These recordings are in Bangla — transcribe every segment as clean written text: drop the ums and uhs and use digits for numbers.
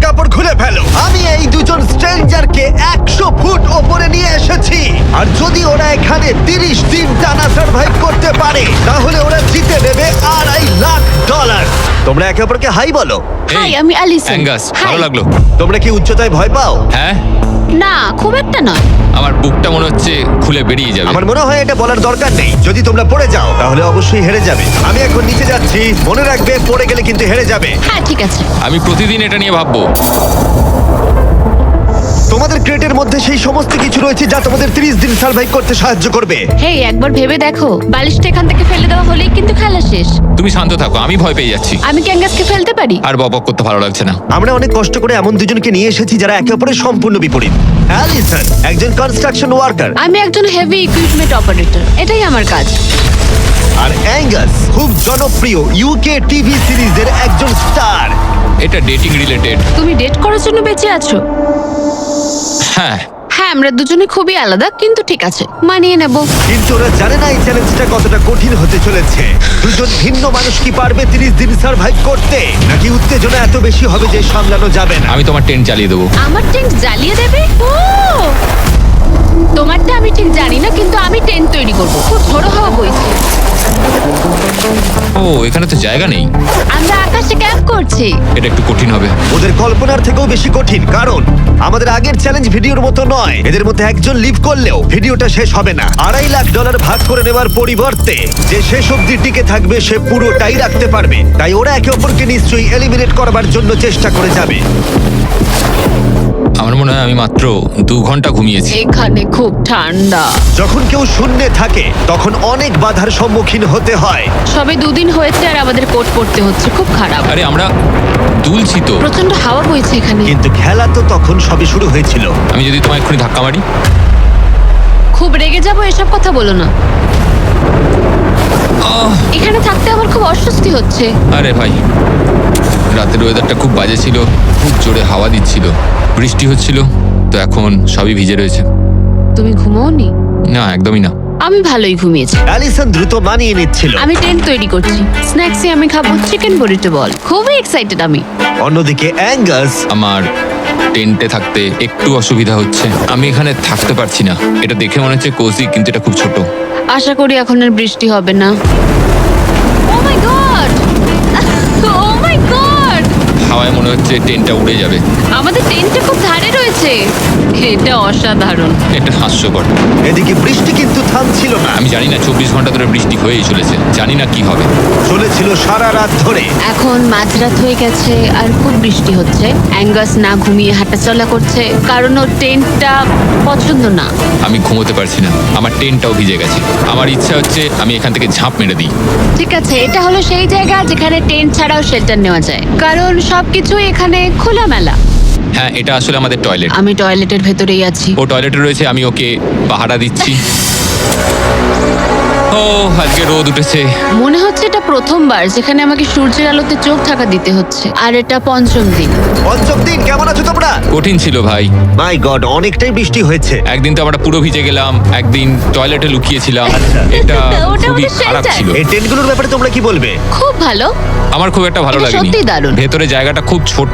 কাপড় খুলে ফেলো। আমি এই দুজন স্ট্রেঞ্জারকে 100 ফুট ওপরে নিয়ে এসেছি, আর যদি ওরা এখানে 30 দিন টানা সার্ভাইভ করতে পারে তাহলে ওরা জিতে নেবে $2.5 লাখ। তোমরা একে অপরকে হাই বলো। হাই, আমি অ্যালিসন। Angus, Hi. ভালো লাগলো। তোমরা কি উচ্চতায় ভয় পাও? হ্যাঁ, না, খুব একটা নয়। আমার বুকটা মনে হচ্ছে খুলে বেরিয়ে যাবে। আমার মনে হয় এটা বলার দরকার নেই। যদি তোমরা পড়ে যাও তাহলে অবশ্যই হেরে যাবে। আমি এখন নিচে যাচ্ছি, মনে রাখবে পড়ে গেলে কিন্তু হেরে যাবে। হ্যাঁ, ঠিক আছে। আমি প্রতিদিন এটা নিয়ে ভাববো। তোমাদের ক্রেটের মধ্যে সেই সমস্ত কিছু রয়েছে যা তোমাদের 30 দিন সার্ভাইভ করতে সাহায্য করবে। হেই, একবার ভেবে দেখো, বালিশটা এখান থেকে ফেলে দেওয়া হলেই কিন্তু খেলা শেষ। তুমি শান্ত থাকো, আমি ভয় পেয়ে যাচ্ছি। আমি ক্যাঙ্গাসকে ফেলতে পারি? আর বকবক করতে ভালো লাগছে না। আমরা অনেক কষ্ট করে এমন দুজনকে নিয়ে এসেছি যারা একে অপরের সম্পূর্ণ বিপরীত। অ্যালিসন একজন কনস্ট্রাকশন ওয়ার্কার, আমি একজন হেভি ইকুইপমেন্ট অপারেটর, এটাই আমার কাজ। আর অ্যাঙ্গাস খুব জনপ্রিয় ইউকে টিভি সিরিজের একজন স্টার। এটা ডেটিং রিলেটেড। তুমি ডেট করার জন্য বেঁচে আছো? হ্যাঁ, হ্যাঁ, আমরা দুজনে খুবই আলাদা, কিন্তু ঠিক আছে, মানিয়ে নেব। কিন্তু ওরা জানে না এই চ্যালেঞ্জটা কতটা কঠিন হতে চলেছে। দুজন ভিন্ন মানুষ কি পারবে 30 দিন সার্ভাইভ করতে, নাকি উত্তেজনা এত বেশি হবে যে সামলানো যাবে না? আমি তোমার টেন্ট চালিয়ে দেবো। আমার টেন্ট জ্বালিয়ে দেবে? ও, তোমারটা আমি ঠিক জানি না, কিন্তু আমি টেন্ট তৈরি করব। খুব ঝোড়ো হাওয়া বইছে। ও, এখানে তো জায়গা নেই। আমরা আকাশে ক্যাম্প করছি। এটা একটু কঠিন হবে। ওদের কল্পনার থেকেও বেশি কঠিন, কারণ আমাদের আগের চ্যালেঞ্জ ভিডিওর মতো নয়। এদের মধ্যে একজন লিভ করলেও ভিডিওটা শেষ হবে না। $2.5 লাখ ভাগ করে নেওয়ার পরিবর্তে যে শেষ অবধি টিকে থাকবে সে পুরোটাই রাখতে পারবে। তাই ওরা একে অপরকে নিশ্চয়ই এলিমিনেট করবার জন্য চেষ্টা করে যাবে। আমার মনে হয় আমি মাত্র 2 ঘন্টা ঘুমিয়েছি। এখানে খুব ঠান্ডা। যখন কেউ শূন্যে থাকে তখন অনেক বাধার সম্মুখীন হতে হয়। সবে 2 দিন হয়েছে আর আমাদের কোট পড়তে হচ্ছে, খুব খারাপ। আরে আমরা দুলছি তো। প্রচন্ড হাওয়া বইছে এখানে। কিন্তু খেলা তো তখন সবে শুরু হয়েছিল। আমি যদি তোমায় এক্ষুনি ধাক্কা মারি? খুব রেগে যাবো, এসব কথা বলো না। আহ, এখানে থাকতে আমার খুব অস্বস্তি হচ্ছে। আরে ভাই, রাতের ওয়েদারটা খুব বাজে ছিল, খুব জোরে হাওয়া দিচ্ছিল, বৃষ্টি হচ্ছিল, তো এখন সবই ভিজে রয়েছে। তুমি ঘুমোওনি? না, একদমই না। আমি ভালোই ঘুমিয়েছি। অ্যালিসন দ্রুত মানিয়ে নিচ্ছিল। আমি টেন্ট তৈরি করছি। স্ন্যাক্সে আমি খাবো চিকেন বরিটো বল। খুবই এক্সাইটেড আমি। অন্যদিকে অ্যাঙ্গাস আমার টেন্টে থাকতে একটু অসুবিধা হচ্ছে। আমি এখানে থাকতে পারছি না। এটা দেখে মনে হচ্ছে কোজি, কিন্তু এটা খুব ছোট। আশা করি এখন আর বৃষ্টি হবে না। ও my God! O my god! হাওয়ায় মনে হচ্ছে টেন্টটা উড়ে যাবে। আমাদের টেন্টটা খুব ধারে রয়েছে। এটা অসাধারণ। এটা হাস্যকর। এদিকে বৃষ্টি কিন্তু থামছিল না। আমি জানি না, 24 ঘন্টা ধরে বৃষ্টি হয়েই চলেছে। জানি না কি হবে। চলেছিল সারা রাত ধরে। এখন মাঝরাত হয়ে গেছে আর খুব বৃষ্টি হচ্ছে। অ্যাঙ্গাস না ঘুমিয়ে হাঁটাচলা করছে, কারণ ওর টেন্টটা পছন্দ না। আমি ঘুমোতে পারছি না, আমার টেন্টটাও ভিজে গেছে। আমার ইচ্ছা হচ্ছে আমি এখান থেকে ঝাঁপ মেরে দিই। ঠিক আছে, এটা হলো সেই জায়গা যেখানে টেন্ট ছাড়াও শেল্টার নেওয়া যায়, কারণ সবকিছুই এখানে খোলামেলা। হ্যাঁ, এটা আসলে আমাদের টয়লেট। আমি টয়লেটের ভেতরেই আছি। ও টয়লেটে রয়েছে, আমি ওকে পাহারা দিচ্ছি। ও, আজকে রোদ উঠেছে। মনে হচ্ছে এটা প্রথমবার যেখানে আমাকে সূর্যের আলোতে চোখ ঢাকা দিতে হচ্ছে, আর এটা 5ম দিন। পঞ্চম দিন, কেমন আছো তোমরা? কঠিন ছিল ভাই। মাই গড, অনেকটাই বৃষ্টি হয়েছে। একদিন তো আমরা পুরো ভিজে গেলাম, একদিন টয়লেটে লুকিয়েছিলাম। আচ্ছা। এটা ওটা খুবই আমাদের খারাপ shelter। ছিল। এই টেন্টগুলোর ব্যাপারে তোমরা কি বলবে? খুব ভালো। আমার খুব একটা ভালো এটা লাগেনি। সত্যিই দারুণ। ভেতরে জায়গাটা খুব ছোট,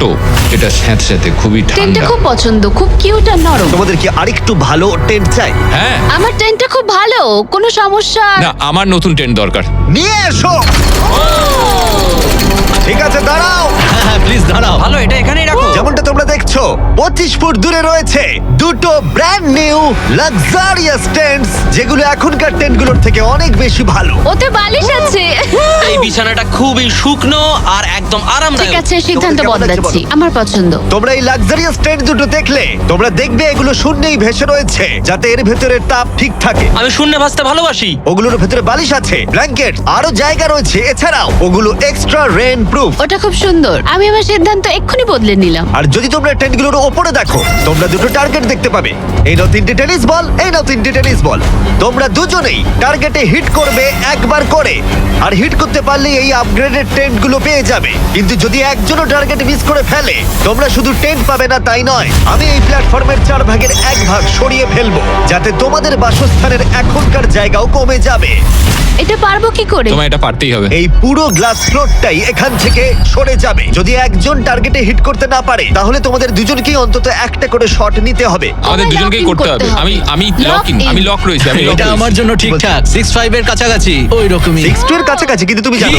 এটা স্যাঁতস্যাঁতে, খুবই টেন্টটা ঠান্ডা। খুব পছন্দ, খুব কিউট আর নরম। তোমাদের কি আরেকটু ভালো টেন্ট চাই? হ্যাঁ, আমার টেন্টটা খুব ভালো, কোনো সমস্যা। না, আমার নতুন টেন্ট দরকার। নিয়ে এসো। ঠিক আছে, দাঁড়াও। হ্যাঁ প্লিজ দাঁড়াও। ভালো, এটা এখানেই রাখো। যেমনটা তোমরা দেখছো 25 ফুট দূরে রয়েছে দুটো ব্র্যান্ড নিউ লাক্সারিয়াস টেন্টস, যেগুলো এখনকার টেন্টগুলোর থেকে অনেক বেশি ভালো। ওতে বালিশ আছে। এই বিছানাটা খুবই শুকনো আর একদম ঠিক আরামদায়ক। আছে, সিদ্ধান্ত কেমন লাগছে বদলাচ্ছি। বলো? আমার পছন্দ। তোমরা এই লাক্সারিয়াস টেন্ট দুটো দেখলে তোমরা দেখবে এগুলো শূন্যেই ভেসে রয়েছে, যাতে এর ভেতরে তাপ ঠিক থাকে। আমি শূন্যে ভাসতে ভালোবাসি। ওগুলোর ভেতরে বালিশ আছে, ব্ল্যাঙ্কেট, আরো জায়গা রয়েছে। এছাড়াও ওগুলো এক্সট্রা রেন প্রুফ। ওটা খুব সুন্দর। আমি আমার সিদ্ধান্ত এক্ষুনি বদলে নিলাম। আর যদি তোমরা টেন্টগুলোর ওপরে দেখো, তোমরা দুটো টার্গেট দেখতে পাবে। এই নাও 3টে টেনিস বল, এই নাও 3টে টেনিস বল। তোমরা দুজনেই টার্গেটে হিট করবে একবার করে, আর হিট করতে পারলে এই আপগ্রেডেড টেন্টগুলো পেয়ে যাবে। কিন্তু যদি একজনও টার্গেট মিস করে ফেলে, তোমরা শুধু টেন্ট পাবে না তাই নয়, আমি এই প্ল্যাটফর্মের 4 ভাগের 1 ভাগ সরিয়ে ফেলবো, যাতে তোমাদের বাসস্থানের এখনকার জায়গাও কমে যাবে। এটা পারবো কি করে? তোমায় এটা পারতেই হবে। এই পুরো গ্লাস ফ্লোরটাই এখান থেকে সরে যাবে। যদি একজন টার্গেটে হিট করতে না পারে তাহলে তোমাদের দুজনকেই অন্তত একটা করে শট নিতে হবে। আমাদের তোমায় দুজনকেই lock in করতে হবে। আমি আমি Lock লক ইন, in। আমি লক রয়েছি, আমি lock এটা রয়েছি। আমার জন্য ঠিকঠাক 6-5 এর কাছাকাছি ওই রকমই। 6 এর কাছাকাছি, কিন্তু তুমি জানো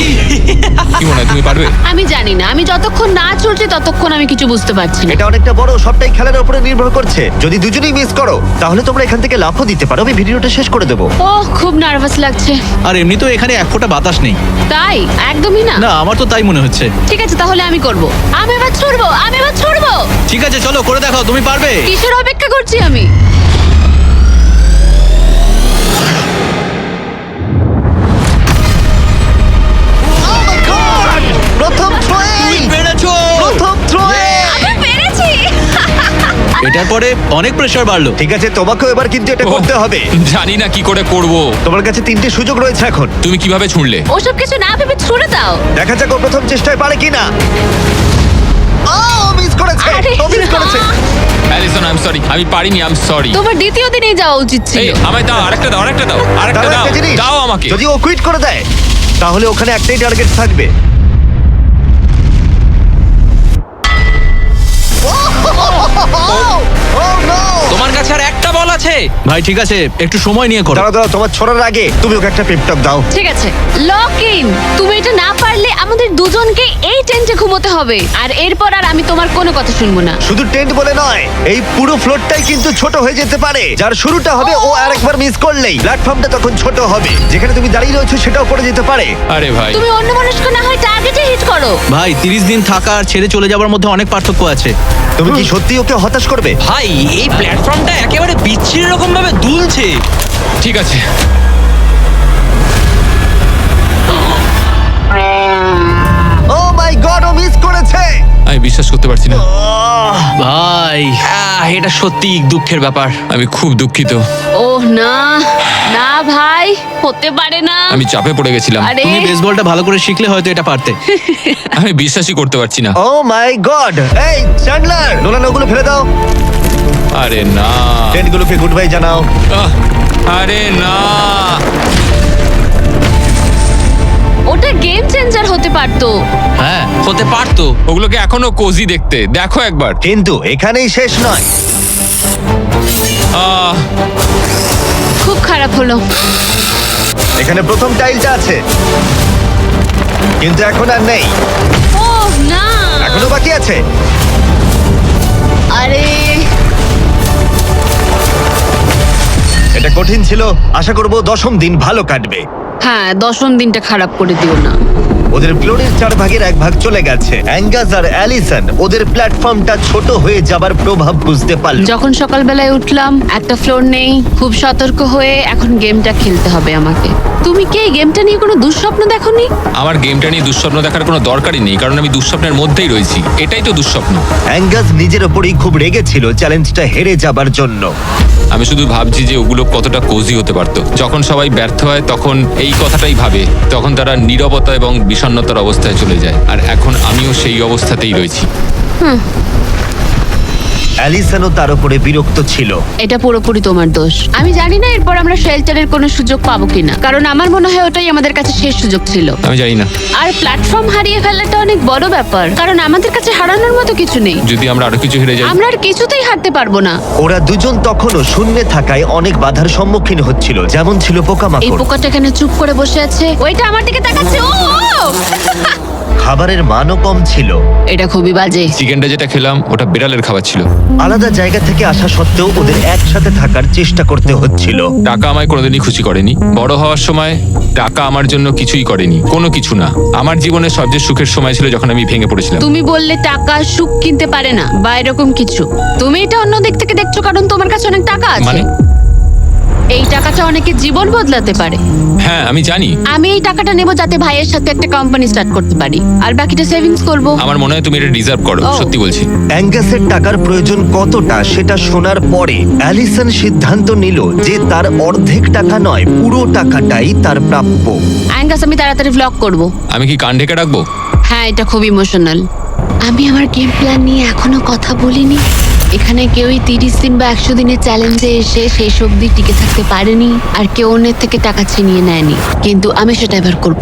কি মনে হয় তুমি পারবে? আমি জানি না, আমি যতক্ষণ না চলছে ততক্ষণ আমি কিছু বুঝতে পারছি না। এটা অনেকটা বড়, সবটাই খেলার উপরে নির্ভর করছে। যদি দুজনেই মিস করো তাহলে তোমরা এখান থেকে লাফও দিতে পারো। আমি ভিডিওটা শেষ করে দেবো। ওহ, খুব নার্ভাস লাগছে। আর এমনি তো এখানে এক ফোঁটা বাতাস নেই। তাই? একদমই না। না আমার তো তাই মনে হচ্ছে। ঠিক আছে, তাহলে আমি করব। আমি এবার ছুড়বো, আমি এবার ছুড়বো। ঠিক আছে চলো করে দেখাও, তুমি পারবে। কিসের অপেক্ষা করছি আমি? Oh my God! প্রথম থ্রোই! পেরেছো। প্রথম থ্রোয়ে! আমি পেরেছি। এটার পরে অনেক প্রেসার বাড়লো। ঠিক আছে, তোমাকেও এবার কিন্তু এটা ওহ, করতে হবে। জানি না কি করে করব। তোমার কাছে 3টে সুযোগ রয়েছে এখন। তুমি কিভাবে ছুঁড়লে? ওসব কিছু না ভেবে ছুড়ে দাও। দেখা যাক ও প্রথম চেষ্টায় পারে কিনা। ও মিস করেছে, আরে ও মিস করেছে। না। অ্যালিসন, আই এম সরি, আমি পারিনি, আই এম সরি। তোমার দ্বিতীয় দিনেই যাওয়া উচিত ছিল। এই আমায় দাও, আরেকটা দাও, আরেকটা দাও, আরেকটা দাঁড়াও, দাও, একটা জিনিস। দাও আমাকে। যদি ও কুইট করে দেয় তাহলে ওখানে একটাই টার্গেট থাকবে। Oh no! তোমার কাছে আর একটা বল আছে। ভাই ঠিক আছে একটু সময় নিয়ে করো। দাঁড়াও, তোমার ছড়ার আগে তুমি ওকে একটা পেপটক দাও। ঠিক আছে, লক ইন। তুমি এটা না পারলে আমাদের দুজনকে এই টেন্টে ঘুমোতে হবে। আর এরপর আর আমি তোমার কোনো কথা শুনবো না। শুধু টেন্ট বলে নয়, এই পুরো ফ্লোরটাই কিন্তু ছোট হয়ে যেতে পারে। যার শুরুটা হবে ও আরেকবার মিস করলেই প্ল্যাটফর্মটা তখন ছোট হবে। যেখানে তুমি দাঁড়িয়ে রয়েছো সেটাও পড়ে যেতে পারে। আরে ভাই, তুমি অন্য মনস্ক না হয় টার্গেটে হিট করো। ভাই 30 দিন থাকা আর ছেড়ে চলে যাওয়ার মধ্যে অনেক পার্থক্য আছে। তুমি কি সত্যি ওকে হতাশ করবে? ভাই এই প্ল্যাটফর্মটা একেবারে বিচ্ছিরি রকম ভাবে দুলছে। ঠিক আছে। ও মাই গড, ও মিস করেছে। আমি বিশ্বাস করতে পারছি না। ভাই এটা সত্যি দুঃখের ব্যাপার। আমি খুব দুঃখিত। ওহ না, না ভাই, হতে পারে না। আমি চাপে পড়ে গেছিলাম। আরে তুমি বেসবলটা ভালো করে শিখলে হয়তো এটা পারতে। আমি বিশ্বাসই করতে পারছি না। ও মাই গড! এই চ্যান্ডলার, নোলান ওগুলো ফেলে দাও। আরে না, টেন্টগুলোকে গুড বাই জানাও। আহ, আরে না। ওটা গেম চেঞ্জার হতে পারতো। হ্যাঁ হতে পারতো। ওগুলোকে এখনো কোজি দেখতে, দেখো একবার। কিন্তু এখানেই শেষ নয়। আহ, খুব খারাপ হলো। এখানে প্রথম টাইলটা আছে, কিন্তু এখন আর নেই। ওহ না, এখনো বাকি আছে। আরে এটা কঠিন ছিল। আশা করব 10ম দিন ভালো কাটবে। হ্যাঁ, 10ম দিনটা খারাপ করে দিও না। ওদের ফ্লোরের 4 ভাগের 1 ভাগ চলে গেছে। অ্যাঙ্গাস আর অ্যালিসন ওদের প্ল্যাটফর্মটা ছোট হয়ে যাবার প্রভাব বুঝতে পারল। যখন সকালবেলায় উঠলাম, একটা ফ্লোর নেই। খুব সতর্ক হয়ে এখন গেমটা খেলতে হবে আমাকে। তুমি কি এই গেমটা নিয়ে কোনো দুঃস্বপ্ন দেখোনি? আমার গেমটা নিয়ে দুঃস্বপ্ন দেখার কোনো দরকারই নেই, কারণ আমি দুঃস্বপ্নের মধ্যেই রয়েছি। এটাই তো দুঃস্বপ্ন। অ্যাঙ্গাস নিজের ওপরেই খুব রেগেছিল চ্যালেঞ্জটা হেরে যাবার জন্য। আমি শুধু ভাবছি যে ওগুলো কতটা কোজি হতে পারতো। যখন সবাই ব্যর্থ হয় তখন এই কথাটাই ভাবে, তখন তারা নীরবতা এবং বিষণ্ণতার অবস্থায় চলে যায়। আর এখন আমিও সেই অবস্থাতেই রয়েছি। অ্যালিসনও তার উপরে বিরক্ত ছিল। এটা পুরোপুরি তোমার দোষ। আমি জানি না এরপর আমরা শেল্টারের কোনো সুযোগ পাবো কিনা, কারণ আমার মনে হয় ওটাই আমাদের কাছে শেষ সুযোগ ছিল। আমি জানি না, আর প্ল্যাটফর্ম হারিয়ে ফেলাটা অনেক বড় ব্যাপার, কারণ আমাদের কাছে হারানোর মতো কিছু নেই। যদি আমরা আরো কিছু হেরে যাই। আমরা আর কিছুতেই হারতে পারবো না। ওরা দুজন তখনও শূন্যে থাকায় অনেক বাধার সম্মুখীন হচ্ছিল, যেমন ছিল এই পোকামাকড়। পোকাটা এখানে চুপ করে বসে আছে, ওইটা আমার দিকে তাকাচ্ছে। ও ও! খাবারের মানও কম ছিল। এটা খুবই বাজে। চিকেনটা যেটা খেলাম ওটা বিড়ালের খাবার ছিল। আলাদা জায়গা থেকে আসা সত্ত্বেও ওদের একসাথে থাকার চেষ্টা করতে হচ্ছিল। টাকা আমায় কোনোদিনই খুশি করেনি। বড় হওয়ার সময় টাকা আমার জন্য কিছুই করেনি, কোনো কিছু না। আমার জীবনের সবচেয়ে সুখের সময় ছিল যখন আমি ভেঙে পড়েছিলাম। তুমি বললে টাকা সুখ কিনতে পারে না বা এরকম কিছু। তুমি এটা অন্য দিক থেকে দেখছো কারণ তোমার কাছে অনেক টাকা আছে। মানে? এই টাকাটা অনেকের জীবন বদলাতে পারে। হ্যাঁ আমি জানি। আমি এই টাকাটা নেব যাতে ভাইয়ের সাথে একটা কোম্পানি স্টার্ট করতে পারি, আর বাকিটা সেভিংস করব। আমার মনে হয় তুমি এটা ডিজার্ভ করো, ও। সত্যি বলছি। অ্যাঙ্গাসের টাকার প্রয়োজন কতটা সেটা শোনার পরে অ্যালিসন সিদ্ধান্ত নিল যে তার অর্ধেক টাকা নয়, পুরো টাকাটাই তার প্রাপ্য। অ্যাঙ্গাস, আমি তাড়াতাড়ি ভ্লগ করব। আমি কি কান ঢেকে রাখবো? হ্যাঁ, এটা খুব ইমোশনাল। আমি আমার গেম প্ল্যান নিয়ে এখনো কথা বলিনি। এখানে কেউই 30 দিন বা 100 দিনের চ্যালেঞ্জে এসে শেষ অবধি টিকে থাকতে পারেনি, আর কেউ অন্যের থেকে টাকা ছিনিয়ে নেয়নি। কিন্তু আমি সেটা এবার করব।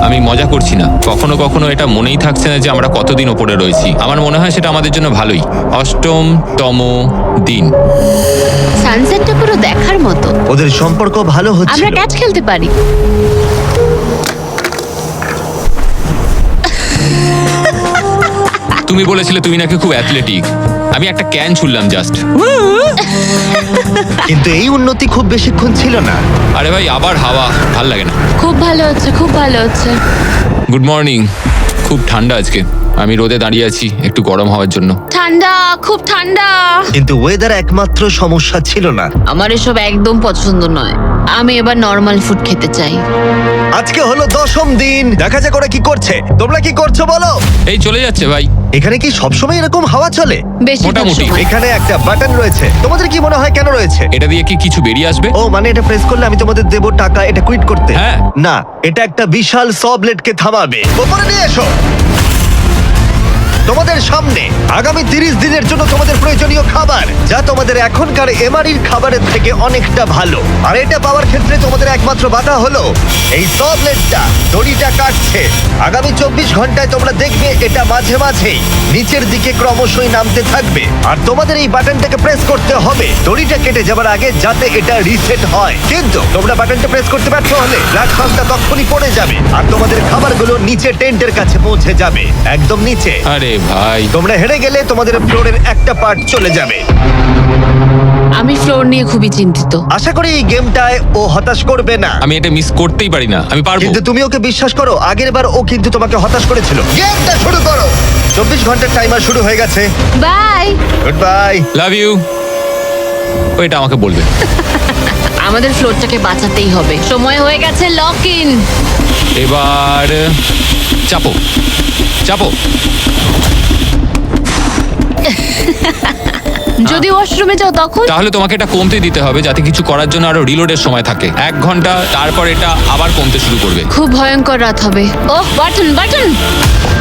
আমি মজা করছি না, কখনো কখনো এটা মনেই থাকছে না যে আমরা কতদিন ওপরে রয়েছি। আমার মনে হয় সেটা আমাদের জন্য ভালোই। 8তম দিন। সানসেটটা পুরো দেখার মতো। ওদের সম্পর্ক ভালো হচ্ছে। আমরা ক্যাচ খেলতে পারি। তুমি বলেছিলে তুমি নাকি খুব অ্যাথলেটিক। আমি একটা ক্যান ছুড়লাম জাস্ট। কিন্তু এই উন্নতি খুব বেশিক্ষণ ছিল না। আরে ভাই, আবার হাওয়া, ভাল লাগে না। খুব ভালো হচ্ছে, খুব ভালো হচ্ছে। Good morning. খুব ঠান্ডা আজকে। আমি রোদে দাঁড়িয়ে আছি একটু গরম হওয়ার জন্য। ঠান্ডা, খুব ঠান্ডা। কিন্তু ওয়েদার একমাত্র সমস্যা ছিল না। আমার এসব একদম পছন্দ নয়। আমি এবার নর্মাল ফুড খেতে চাই। আজকে হলো 10ম দিন। দেখা যাক ওরা কি করছে। তোমরা কি করছো বলো? এই চলে যাচ্ছে ভাই। এখানে কি সবসময় এরকম হাওয়া চলে? বেশিরভাগ মোটামুটি। সময়। এখানে একটা বাটন রয়েছে। তোমাদের কি মনে হয় কেন রয়েছে? এটা দিয়ে কি কিছু বেরিয়ে আসবে? ও মানে এটা প্রেস করলে আমি তোমাদের দেব টাকা এটা কুইট করতে? হ্যাঁ। না, এটা একটা বিশাল স ব্লেডকে থামাবে। ওপরে নিয়ে এসো। তোমাদের সামনে আগামী 30 দিনের জন্য তোমাদের প্রয়োজনীয় খাবার, যা তোমাদের এখনকার এমআরির খাবারের থেকে অনেকটা ভালো। আর এটা পাওয়ার ক্ষেত্রে তোমাদের একমাত্র বাধা হলো এই স ব্লেডটা দড়িটা কাটছে। আগামী 24 ঘন্টায় তোমরা দেখবে এটা মাঝে মাঝেই নিচের দিকে ক্রমশই নামতে থাকবে। আর তোমাদের এই বাটনটাকে প্রেস করতে হবে দড়িটা কেটে যাবার আগে, যাতে এটা রিসেট হয়। কিন্তু তোমরা বাটনটা প্রেস করতে ব্যর্থ হলে প্ল্যাটফর্মটা তখনই পড়ে যাবে আর তোমাদের খাবারগুলো নিচে টেন্টের কাছে পৌঁছে যাবে, একদম নিচে। আরে ভাই, তোমরা হেরে গেলে তোমাদের ফ্লোরের একটা পার্ট চলে যাবে। আমি ফ্লোর নিয়ে খুবই চিন্তিত। আশা করি এই গেমটায় ও হতাশ করবে না। আমি এটা মিস করতেই পারি না। আমি পারবো। কিন্তু তুমি ওকে বিশ্বাস করো, আগের বার ও কিন্তু তোমাকে হতাশ করেছিল। গেমটা শুরু করো। 24 ঘন্টার টাইমার শুরু হয়ে গেছে। Bye. Good bye. Love you. ওইটা আমাকে বলবে। আমাদের ফ্লোরটাকে বাঁচাতেই হবে। সময় হয়ে গেছে লক ইন। এবার চাপো চাপো। যদি ওয়াশরুমে যাও তখন? তাহলে তোমাকে এটা কমতে দিতে হবে যাতে কিছু করার জন্য আরো রিলোডের সময় থাকে। 1 ঘন্টা, তারপর এটা আবার কমতে শুরু করবে। খুব ভয়ঙ্কর রাত হবে। ওহ, বাটন বাটন।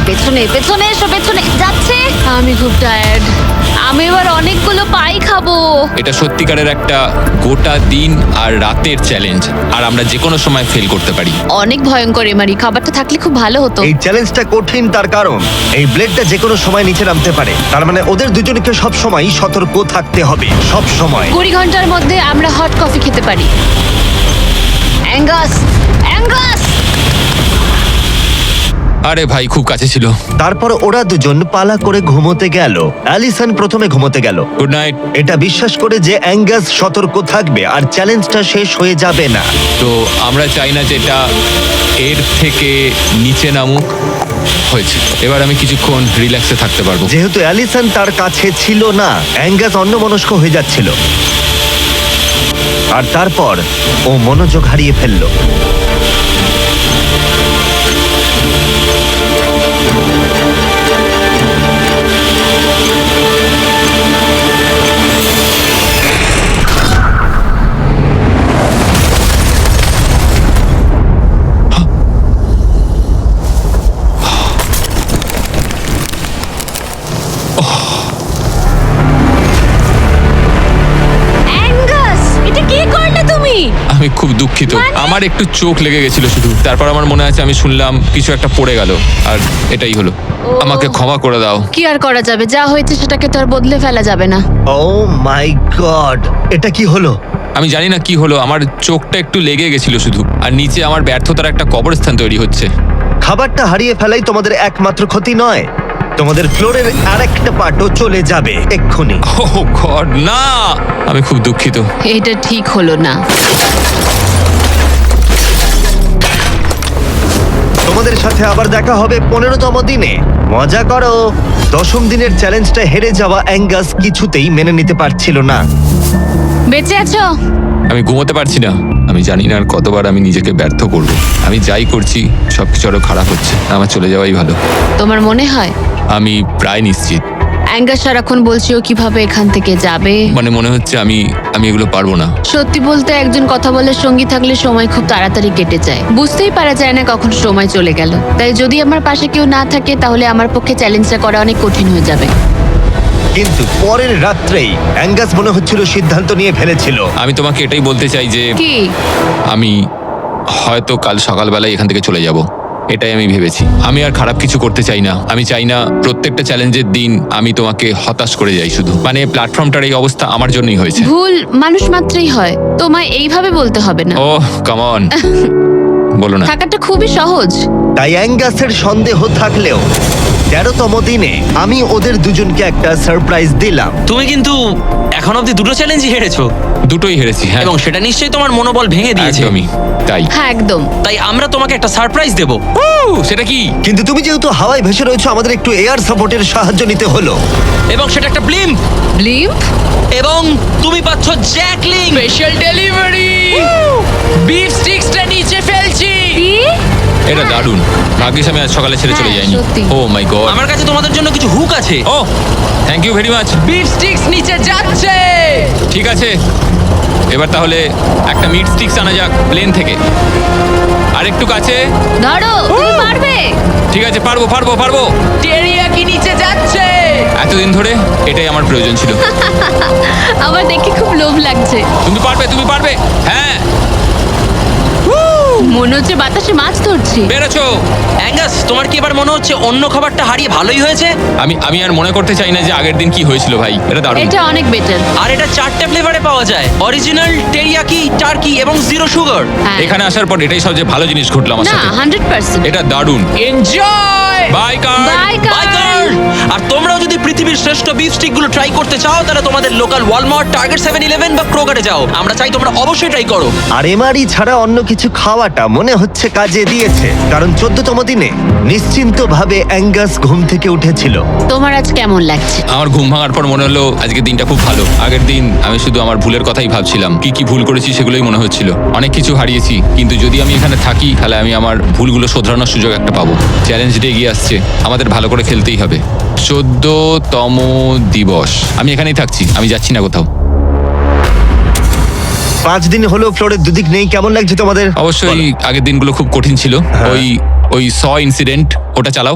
পেছনে পেছনে এসো, পেছনে যাচ্ছে। আমি খুব টায়ার্ড। আমি এবার অনেকগুলো পাই খাবো। এটা সত্যিকারের একটা গোটা দিন আর রাতের চ্যালেঞ্জ, আর আমরা যে কোনো সময় ফেল করতে পারি। অনেক ভয়ঙ্কর এমারি। খাবারটা থাকলে খুব ভালো হতো। এই চ্যালেঞ্জটা কঠিন তার কারণ এই ব্লেডটা যে কোনো সময় নিচে নামতে পারে। তার মানে ওদের দুজনকে সব সময় সতর্ক থাকতে হবে, সব সময়। 20 ঘন্টার মধ্যে আমরা হট কফি খেতে পারি। Angus, Angus. আরে ভাই, খুব কাছে ছিল। তারপর ওরা দুজন পালা করে ঘুমোতে গেল। অ্যালিসন প্রথমে ঘুমোতে গেল, গুড নাইট। এটা বিশ্বাস করে যে অ্যাঙ্গাস সতর্ক থাকবে আর চ্যালেঞ্জটা শেষ হয়ে যাবে না। তো আমরা চাই না যে এটা এর থেকে নিচে নামুক। হয়েছে, এবার আমি কিছুক্ষণ রিল্যাক্সে থাকতে পারবো। যেহেতু অ্যালিসন তার কাছে ছিল না, অ্যাঙ্গাস অন্যমনস্ক হয়ে যাচ্ছিল। আর তারপর ও মনোযোগ হারিয়ে ফেলল। অ্যাঙ্গাস, এটা কি করলে তুমি? আমি খুব দুঃখিত। আমার একটু চোখ লেগে গেছিল শুধু। তারপর আমার মনে আছে আমি শুনলাম কিছু একটা পড়ে গেল, আর এটাই হলো। আমাকে ক্ষমা করে দাও। কি আর করা যাবে? যা হয়েছে সেটাকে তো আর বদলে ফেলা যাবে না। ও মাই গড, এটা কি হলো? আমি জানি না কি হলো, আমার চোখটা একটু লেগে গেছিল শুধু, আর নিচে আমার ব্যর্থতার একটা কবরস্থান তৈরি হচ্ছে। খাবারটা হারিয়ে ফেলাই তোমাদের একমাত্র ক্ষতি নয়, তোমাদের ফ্লোরের আরেকটা পার্টও চলে যাবে এক্ষুনি। ওহ গড, না! আমি খুব দুঃখিত। এটা ঠিক হলো না। তোমাদের সাথে আবার দেখা হবে 15তম দিনে। মজা করো। 10ম দিনের চ্যালেঞ্জটা হেরে যাওয়া অ্যাঙ্গাস কিছুতেই মেনে নিতে পারছিল না। বেঁচে আছো? আমি ঘুমোতে পারছি না। আমি জানি না আর কতবার আমি নিজেকে ব্যর্থ করব। আমি যাই করছি সবকিছু আরো খারাপ হচ্ছে। আমার চলে যাওয়াই ভালো। তোমার মনে হয়? আমি প্রায় নিশ্চিত। অ্যাঙ্গাস সারাক্ষণ বলছি ও কিভাবে এখান থেকে যাবে। মানে মনে হচ্ছে আমি এগুলো পারবো না। সত্যি বলতে একজন কথা বলার সঙ্গী থাকলে সময় খুব তাড়াতাড়ি কেটে যায়, বুঝতেই পারা যায় না কখন সময় চলে গেল। তাই যদি আমার পাশে কেউ না থাকে তাহলে আমার পক্ষে চ্যালেঞ্জটা করা অনেক কঠিন হয়ে যাবে। কিন্তু পরের রাত্রেই অ্যাঙ্গাস মনে হচ্ছিল সিদ্ধান্ত নিয়ে ফেলেছিল। আমি তোমাকে এটাই বলতে চাই যে কি? আমি হয়তো কাল সকালবেলায় এখান থেকে চলে যাব, এটাই আমি ভেবেছি। আমি আর খারাপ কিছু করতে চাই না। আমি চাই না প্রত্যেকটা চ্যালেঞ্জের দিন আমি তোমাকে হতাশ করে যাই শুধু। মানে প্ল্যাটফর্মটার এই অবস্থা আমার জন্যই হয়েছে। ভুল মানুষ মাত্রই হয়, তোমায় এইভাবে বলতে হবে না। ওহ কাম অন, বলো না। থাকাটা খুবই সহজ। তাই অ্যাঙ্গাসের সন্দেহ থাকলেও 13তম দিনে আমি ওদের দুজনকে একটা সারপ্রাইজ দিলাম। তুমি কিন্তু এখন অব্দি দুটো চ্যালেঞ্জই হেরেছো, দুটোই হেরেছি, হ্যাঁ। এবং সেটা নিশ্চয়ই তোমার মনোবল ভেঙে দিয়েছে। একদমই তাই। হ্যাঁ একদম। তাই আমরা তোমাকে একটা সারপ্রাইজ দেবো, সেটা কি? কিন্তু তুমি যেহেতু হাওয়ায় ভেসে রয়েছো, আমাদের একটু এয়ার সাপোর্টের সাহায্য নিতে হলো। এবং সেটা একটা ব্লিম্প, ব্লিম্প? এবং তুমি পাচ্ছ জ্যাকলিং। স্পেশাল ডেলিভারি, বিফ স্টিক্সটা নিচে ফেলছি। কি? এটা দারুণ। ভাগ্যিস আমি আজ সকালে ছেড়ে চলে হ্যাঁ, যাইনি। সত্যি। Oh my God. আমার কাছে তোমাদের জন্য কিছু হুক আছে। Oh thank you very much. Beef sticks নিচে যাচ্ছে। ঠিক আছে, এবার তাহলে একটা মিট স্টিক্স আনা যাক প্লেন থেকে। আর একটু কাছে। ধরো, তুমি পারবে। ঠিক আছে, পারবো পারবো পারবো। টেরিয়াকি নিচে যাচ্ছে। এতদিন ধরে এটাই আমার প্রয়োজন ছিল। আমার দেখে খুব লোভ লাগছে। তুমি পারবে, তুমি পারবে। হ্যাঁ, মনে হচ্ছে বাতাসে মাছ ধরছি। বেরোছো। অ্যাঙ্গাস, তোমার কি এবার মনে হচ্ছে অন্য খাবারটা হারিয়ে ভালোই হয়েছে? আমি আর মনে করতে চাই না যে আগের দিন কি হয়েছিল ভাই। এটা দারুণ। এটা অনেক বেটার। আর এটা 4টে ফ্লেভারে পাওয়া যায়, অরিজিনাল, টেরিয়াকি, টার্কি এবং জিরো সুগার। হ্যাঁ। এখানে আসার পর এটাই সবচেয়ে ভালো জিনিস ঘটলো আমার না, সাথে। 100%। এটা দারুণ। Enjoy. By car. By biker! আর তোমরাও যদি পৃথিবীর শ্রেষ্ঠ বিফ স্টিক গুলো ট্রাই করতে চাও, তাহলে তোমাদের লোকাল ওয়ালমার্ট, টার্গেট 7-11 বা ক্রোগারে যাও। আমরা চাই তোমরা অবশ্যই ট্রাই করো। আর এমআরই ছাড়া অন্য কিছু খাওয়াটা মনে হচ্ছে কাজে দিয়েছে, কারণ 14তম দিনে নিশ্চিন্তভাবে অ্যাঙ্গাস ঘুম থেকে উঠেছিল। তোমার আজ কেমন লাগছে? আমার ঘুম ভাঙার পর মনে হলো আজকের দিনটা খুব ভালো। আগের দিন আমি শুধু আমার ভুলের কথাই ভাবছিলাম, কি কি ভুল করেছি সেগুলোই মনে হচ্ছিল। অনেক কিছু হারিয়েছি, কিন্তু যদি আমি এখানে থাকি তাহলে আমি আমার ভুলগুলো শোধরানোর সুযোগ একটা পাবো। চ্যালেঞ্জ ডে এগিয়ে আসছে, আমাদের ভালো করে খেলতেই হবে। 14তম দিবস। আমি এখানেই থাকছি, আমি যাচ্ছি না কোথাও। 5 দিন হলো ফ্লোরের দুদিক নেই, কেমন লাগছে তোমাদের? অবশ্যই আগের দিনগুলো খুব কঠিন ছিল। ওই ইনসিডেন্ট ওটা চালাও।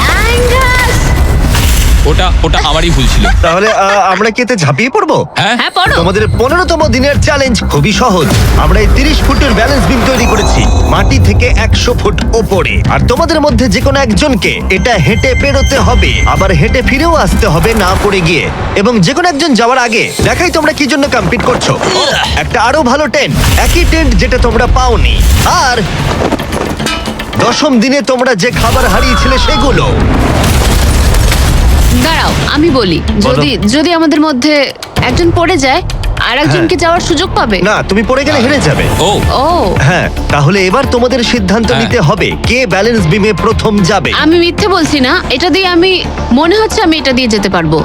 অ্যাঙ্গাস! ওটা আমারই ভুল ছিল। তাহলে আমরা কি এতে ঝাঁপিয়ে পড়বো? হ্যাঁ, হ্যাঁ, পড়ো। তোমাদের 15তম দিনের চ্যালেঞ্জ খুবই সহজ। আমরা এই 30 ফুটের ব্যালেন্স বিম তৈরি করেছি মাটি থেকে 100 ফুট ওপরে, আর তোমাদের মধ্যে যে কোনো একজনকে এটা হেঁটে পেরোতে হবে, আবার হেঁটে ফিরেও আসতে হবে না পড়ে গিয়ে। এবং যে কোনো একজন যাওয়ার আগে দেখাই তোমরা কি জন্য কম্পিট করছো। একটা আরো ভালো টেন্ট, একই টেন্ট যেটা তোমরা পাওনি। আর 10ম দিনে তোমরা যে খাবার হারিয়েছিলে সেগুলো। দাঁড়াও, আমি বলি, যদি আমাদের মধ্যে একজন পড়ে যায় আর একজনকে যাওয়ার সুযোগ পাবে। না, তুমি পড়ে গেলে হেরে যাবে। ও ও, হ্যাঁ, তাহলে এবার তোমাদের সিদ্ধান্ত হ্যাঁ। নিতে হবে কে ব্যালেন্স বিমে প্রথম যাবে। আমি মিথ্যে বলছি না, এটা দিয়ে আমি মনে হচ্ছে আমি এটা দিয়ে যেতে পারবো।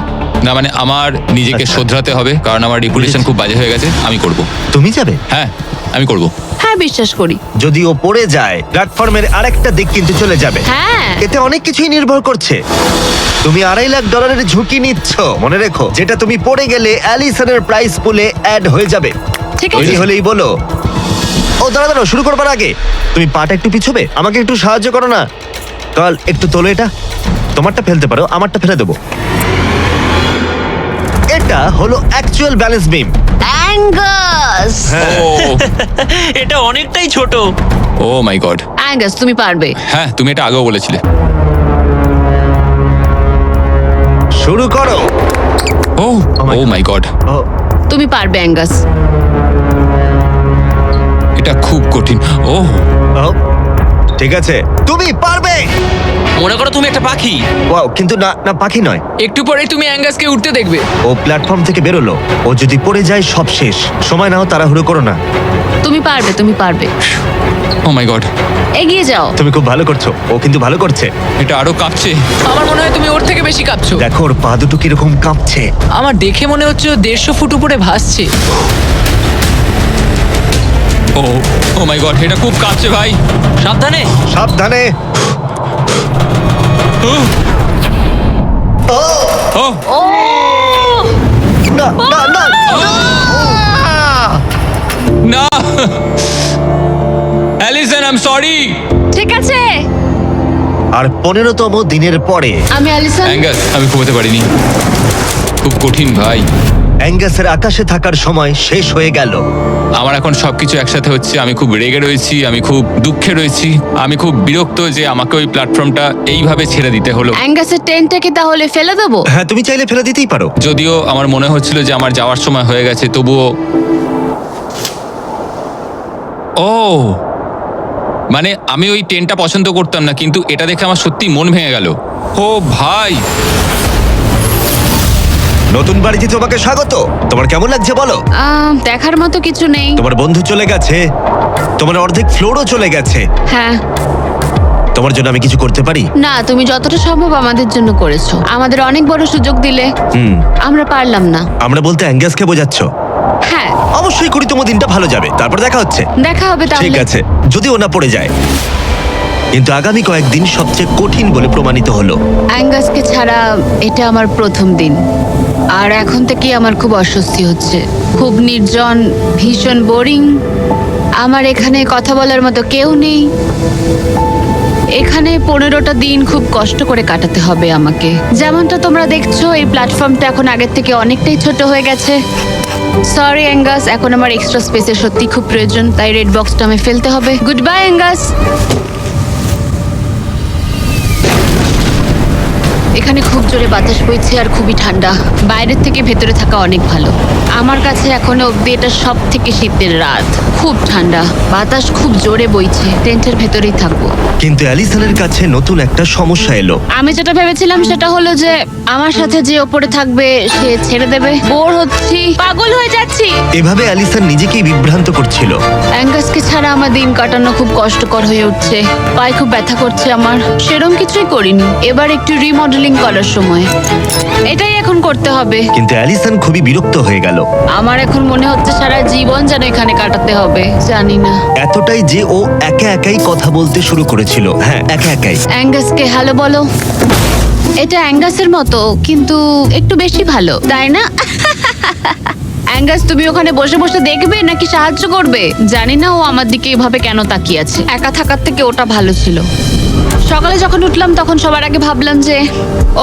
না, মানে আমার নিজেকে আচ্ছা। শোধরাতে হবে, কারণ আমার রেপুটেশন খুব বাজে হয়ে গেছে। আমি করব। তুমি যাবে? হ্যাঁ, আমি করব। হ্যাঁ, বিশ্বাস করি। যদি ও পড়ে যায়, প্ল্যাটফর্মের আরেকটা দিক কিন্তু চলে যাবে। হ্যাঁ, এতে অনেক কিছুই নির্ভর করছে। তুমি $2.5 লাখ ঝুঁকি নিচ্ছ, মনে রেখো, যেটা তুমি পড়ে গেলে অ্যালিসনের প্রাইস পুলে অ্যাড হয়ে যাবে। ঠিক তৈরি আছে। হলেই বলো। ও দাঁড়াও, শুরু করবার আগে তুমি পাটা একটু পিছবে, আমাকে একটু সাহায্য করো না। কাল একটু তোলো এটা। তোমারটা ফেলতে পারো, আমারটা ফেলে দেবো। এটা হলো অ্যাকচুয়াল ব্যালেন্স বিম। অ্যাঙ্গাস! ও এটা অনেকটাই ছোট। ও মাই গড। অ্যাঙ্গাস, তুমি পারবে। হ্যাঁ, তুমি এটা আগেও বলেছিলে। শুরু করো। Oh my oh God. My God. Oh, তুমি পারবে অ্যাঙ্গাস। এটা খুব কঠিন। ও ও, ঠিক আছে, তুমি পারবে। মনে করো তুমি একটা পাখি। ওয়াও, কিন্তু না না, পাখি নয়। একটু পরে তুমি অ্যাঙ্গাসকে উঠতে দেখবে। ও প্ল্যাটফর্ম থেকে বেরোলো, ও যদি পড়ে যায় সব শেষ। সময় নাও, তাড়াহুড়ো করো না। তুমি পারবে, তুমি পারবে। ও মাই গড। এগিয়ে যাও। তুমি খুব ভালো করছো, ও কিন্তু ভালো করছে। এটা আরো কাঁপছে। আমার মনে হয় তুমি ওর থেকে বেশি কাঁপছো। দেখো ওর পা দুটো কিরকম কাঁপছে। আমার দেখে মনে হচ্ছে ও 150 ফুট উপরে ভাসছে। ও ও মাই গড, এটা খুব কাঁপছে ভাই। সাবধানে। সাবধানে। ও ও না না না না অ্যালিসন আই এম সরি। ঠিক আছে। আর 15তম দিনের পরে আমি অ্যালিসন। অ্যাঙ্গাস আমি ঘুমোতে পারিনি, খুব কঠিন ভাই। অ্যাঙ্গাসের আকাশে থাকার সময় শেষ হয়ে গেল। আমার এখন সবকিছু একসাথে হচ্ছে। আমি খুব রেগে রয়েছি, আমি খুব দুঃখে রয়েছি, আমি খুব বিরক্ত যে আমাকে ওই প্ল্যাটফর্মটা এইভাবে ছেড়ে দিতে হলো। অ্যাঙ্গাসের টেন্টটাকে তাহলে ফেলে দেবো? হ্যাঁ, তুমি চাইলে ফেলে দিতেই পারো। যদিও আমার মনে হচ্ছিল যে আমার যাওয়ার সময় হয়ে গেছে, তবুও ও মানে আমি ওই টেন্টটা পছন্দ করতাম না, কিন্তু এটা দেখে আমার সত্যি মন ভেঙে গেল। ও ভাই, নতুন বাড়িতে তোমাকে স্বাগত। তোমার কেমন লাগছে বলো? দেখার মতো কিছু নেই। তোমার বন্ধু চলে গেছে, তোমার অর্ধেক ফ্লোরও চলে গেছে। হ্যাঁ। তোমার জন্য আমি কিছু করতে পারি? না, তুমি যতটা সম্ভব আমাদের জন্য করেছো। আমাদের অনেক বড় সুযোগ দিলে, হুম। আমরা পারলাম না। আমরা বলতে অ্যাঙ্গাসকে বোঝাচ্ছ? হ্যাঁ, অবশ্যই 20তম দিনটা ভালো যাবে, তারপর দেখা হচ্ছে। দেখা হবে ঠিক তাহলে। আছে, যদি ওনা পড়ে যায়। কিন্তু আগামী কয়েকদিন সবচেয়ে কঠিন বলে প্রমাণিত হলো। অ্যাঙ্গাসকে ছাড়া এটা আমার প্রথম দিন, আর এখন থেকেই আমার খুব অস্বস্তি হচ্ছে। খুব নির্জন, ভীষণ বোরিং। আমার এখানে কথা বলার মতো কেউ নেই। এখানে 15টা দিন খুব কষ্ট করে কাটাতে হবে আমাকে। যেমনটা তোমরা দেখছো, এই প্ল্যাটফর্মটা এখন আগের থেকে অনেকটাই ছোট হয়ে গেছে। সরি অ্যাঙ্গাস, এখন আমার এক্সট্রা স্পেসের সত্যি খুব প্রয়োজন, তাই রেড বক্সটা আমি ফেলতে হবে। Good bye Angus. এখানে খুব জোরে বাতাস বইছে আর খুবই ঠান্ডা। বাইরের থেকে ভেতরে থাকা অনেক ভালো। আমার কাছে এখনো অব্দি এটা সব থেকে শীতের রাত। খুব ঠান্ডা, বাতাস খুব জোরে বইছে। টেন্টের ভেতরেই থাকবো। কিন্তু অ্যালিসনের কাছে নতুন একটা সমস্যা এলো। আমি যেটা ভেবেছিলাম সেটা হলো যে আমার সাথে যে ওপরে থাকবে সে ছেড়ে দেবে। বোর হচ্ছি, পাগল হয়ে যাচ্ছি। এভাবে অ্যালিসন নিজেকেই বিভ্রান্ত করছিল। অ্যাঙ্গাসকে ছাড়া আমার দিন কাটানো খুব কষ্টকর হয়ে উঠছে। পায়ে খুব ব্যথা করছে আমার। সেরম কিছুই করিনি। এবার একটু রিমডেলিং করার সময়। এটাই এখন করতে হবে। কিন্তু অ্যালিসন খুবই বিরক্ত হয়ে গেল। আমার এখন মনে হচ্ছে সারা জীবন যেন এখানে কাটাতে হবে। জানি না। এতটাই যে ও একা একাই কথা বলতে শুরু করেছিল। হ্যাঁ, একা একাই। অ্যাঙ্গাসকে হ্যালো বলো। এটা অ্যাঙ্গাসের মতো, কিন্তু একটু বেশি ভালো, তাই না? অ্যাঙ্গাস, তুমি ওখানে বসে বসে দেখবে নাকি সাহায্য করবে? জানি না ও আমার দিকে এভাবে কেন তাকিয়ে আছে। একা থাকার থেকে ওটা ভালো ছিল। সকালে যখন উঠলাম তখন সবার আগে ভাবলাম যে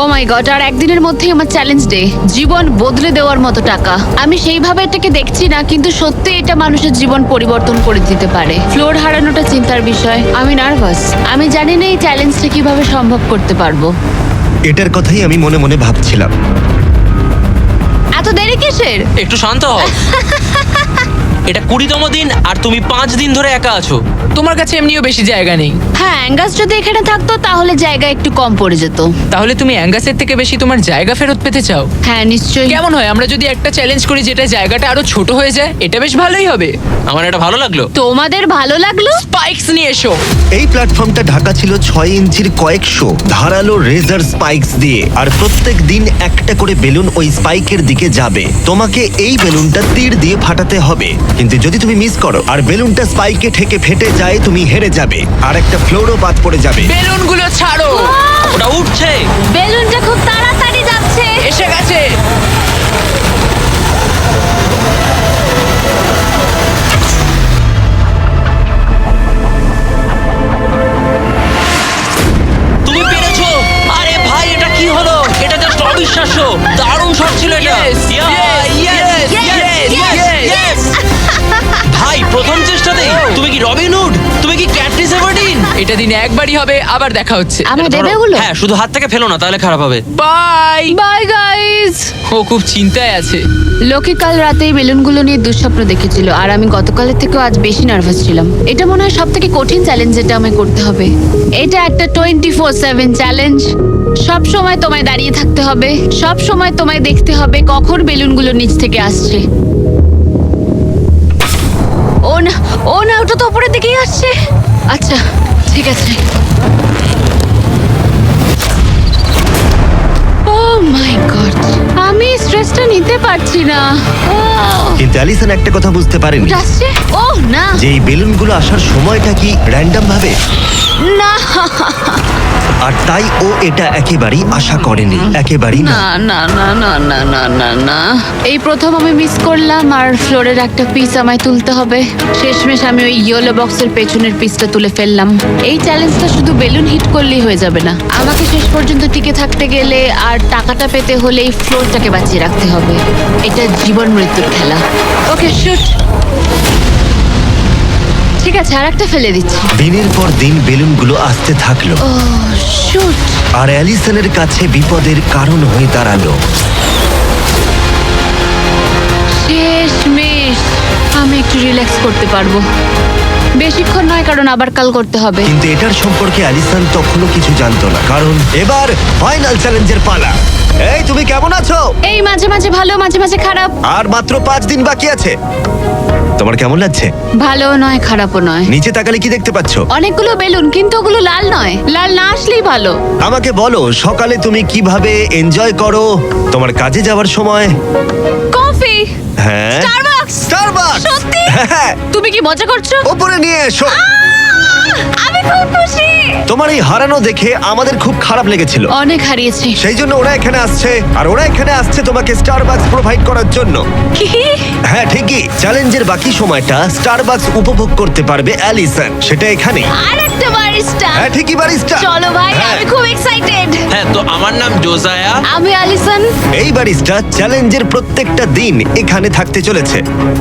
ও মাই গড, আর একদিনের মধ্যেই আমার চ্যালেঞ্জ ডে। জীবন বদলে দেওয়ার মতো টাকা। আমি সেইভাবে এটাকে দেখছি না, কিন্তু সত্যি এটা মানুষের জীবন পরিবর্তন করে দিতে পারে। ফ্লোর হারানোটা চিন্তার বিষয়। আমি নার্ভাস। আমি জানি না এই চ্যালেঞ্জটা কিভাবে সম্ভব করতে পারবো। এটার কথাই আমি মনে মনে ভাবছিলাম। এত দেরি কিসের? একটু শান্ত হও। এটা 20তম দিন আর তুমি 5 দিন ধরে একা আছো। তোমার কাছে এমনিও বেশি জায়গা নেই। হ্যাঁ, অ্যাঙ্গাস যদি এখানে থাকতো তাহলে জায়গা একটু কম পড়ে যেত। তাহলে তুমি অ্যাঙ্গাসের থেকে বেশি তোমার জায়গা ফেরত পেতে চাও? হ্যাঁ, নিশ্চয়ই। কেমন হয় আমরা যদি একটা চ্যালেঞ্জ করি যেটা জায়গাটা আরো ছোট হয়ে যায়? এটা বেশ ভালোই হবে। আমার এটা ভালো লাগলো। তোমাদের ভালো লাগলো? স্পাইকস নিয়ে এসো। এই প্ল্যাটফর্মটা ঢাকা ছিল 6 ইঞ্চির কয়েকশো ধারালো রেজার স্পাইকস দিয়ে। আর প্রত্যেক দিন একটা করে বেলুন ওই স্পাইকের দিকে যাবে। তোমাকে এই বেলুনটা তীর দিয়ে ফাটাতে হবে, কিন্তু যদি তুমি মিস করো আর বেলুনটা স্পাইকে ঠেকে ফেটে যায়, তুমি হেরে যাবে আর একটা ফ্লোরও বাদ পড়ে যাবে। বেলুনগুলো ছাড়ো। ওটা উঠছে। বেলুনটা খুব তাড়াতাড়ি যাচ্ছে। এসে গেছে। তুমি পেরেছো। আরে ভাই, এটা কি হলো? এটা জাস্ট অবিশ্বাস্য। দারুণ শট ছিল এটা। Yes, Yeah, yes, yes, yes, yes. ভাই, প্রথম চেষ্টাতেই তুমি কি রবিন হুড? তুমি কি ক্যাটরিস এভারডিন? এটা দিনে একবারই হবে, আবার দেখা হচ্ছে। আমার এটা ধরো। দেবে ওগুলো? হ্যাঁ, শুধু হাত থেকে ফেলো না, তাহলে খারাপ হবে। বাই। Bye guys. ও খুব চিন্তায় আছে। লোকে কাল রাতেই বেলুনগুলো নিয়ে দুঃস্বপ্ন দেখেছিল, আর আমি গতকালের থেকেও আজ বেশি নার্ভাস ছিলাম। এটা মনে হয় সব থেকে কঠিন চ্যালেঞ্জ যেটা আমায় করতে হবে। এটা একটা 24/7 চ্যালেঞ্জ। সব সময় তোমায় দাঁড়িয়ে থাকতে হবে। সব সময় তোমায় দেখতে হবে কখন বেলুনগুলো নিচ থেকে আসছে। ও না, ও না, ওটা তো উপরের দিকেই আসছে। আচ্ছা, ঠিক আছে। ও মাই গড, আমি স্ট্রেসটা নিতে পারছি না। কিন্তু অ্যালিসন একটা কথা বুঝতে পারেনি, ওটা আসছে? ও না, যে এই বেলুনগুলো আসার সময়টা কি র্যান্ডম ভাবে। না। আর তাই ও এটা একেবারেই আশা করেনি, একেবারেই না। না না না না না না না না, এই প্রথম আমি মিস করলাম আর ফ্লোরের একটা পিস আমায় তুলতে হবে। শেষমেশ আমি ওই ইয়েলো বক্সের পেছনের পিসটা তুলে ফেললাম। এই চ্যালেঞ্জটা শুধু বেলুন হিট করলেই হয়ে যাবে না, আমাকে শেষ পর্যন্ত টিকে থাকতে গেলে আর টাকাটা পেতে হলে এই ফ্লোরটাকে বাঁচিয়ে রাখতে হবে। এটা জীবন মৃত্যুর খেলা। ওকে শুট। ঠিক আছে, আর একটা ফেলে দিচ্ছি। দিনের পর দিন বেলুনগুলো আসতে থাকলো ও শুট। আর অ্যালিসনের কাছে বিপদের কারণ হয়ে দাঁড়ালো। শেষমেশ আমি একটু রিল্যাক্স করতে পারবো। বেশিক্ষণ নয়, কারণ আবার কাল করতে হবে। কিন্তু এটার সম্পর্কে অ্যালিসন তখনও কিছু জানতো না, কারণ এবার ফাইনাল চ্যালেঞ্জের পালা। এই তুমি কেমন আছো? এই মাঝে মাঝে ভালো, মাঝে মাঝে খারাপ। আর মাত্র 5 দিন বাকি আছে। তোমার কেমন লাগছে? ভালো নয়, খারাপও নয়। নিচে তাকালে কি দেখতে পাচ্ছো? অনেকগুলো বেলুন, কিন্তু ওগুলো লাল নয়। লাল না আসলেই ভালো। আমাকে বলো, সকালে তুমি কিভাবে এনজয় করো তোমার কাজে যাওয়ার সময়? কফি। হ্যাঁ, স্টারবাকস। স্টারবাকস। সত্যি? হ্যাঁ, তুমি কি মজা করছো? ওপরে নিয়ে এসো। আমি খুব খুশি। তোমার এই হারানো দেখে আমাদের খুব খারাপ লেগেছিল। অনেক হারিয়েছি। সেই জন্য ওরা এখানে আসছে, আর ওরা এখানে আসছে তোমাকে স্টারবাকস প্রোভাইড করার জন্য। কি? হ্যাঁ ঠিকই, চ্যালেঞ্জের বাকি সময়টা স্টারবাকস উপভোগ করতে পারবে অ্যালিসন, সেটা এখানে। আর একটা বারিস্টা। হ্যাঁ ঠিকই, বারিস্টা। চলো ভাই, হ্যাঁ। আমি খুব এক্সাইটেড। হ্যাঁ, তো আমার নাম জোজায়া। আমি অ্যালিসন। এই বারিস্টা চ্যালেঞ্জের প্রত্যেকটা দিন এখানে থাকতে চলেছে।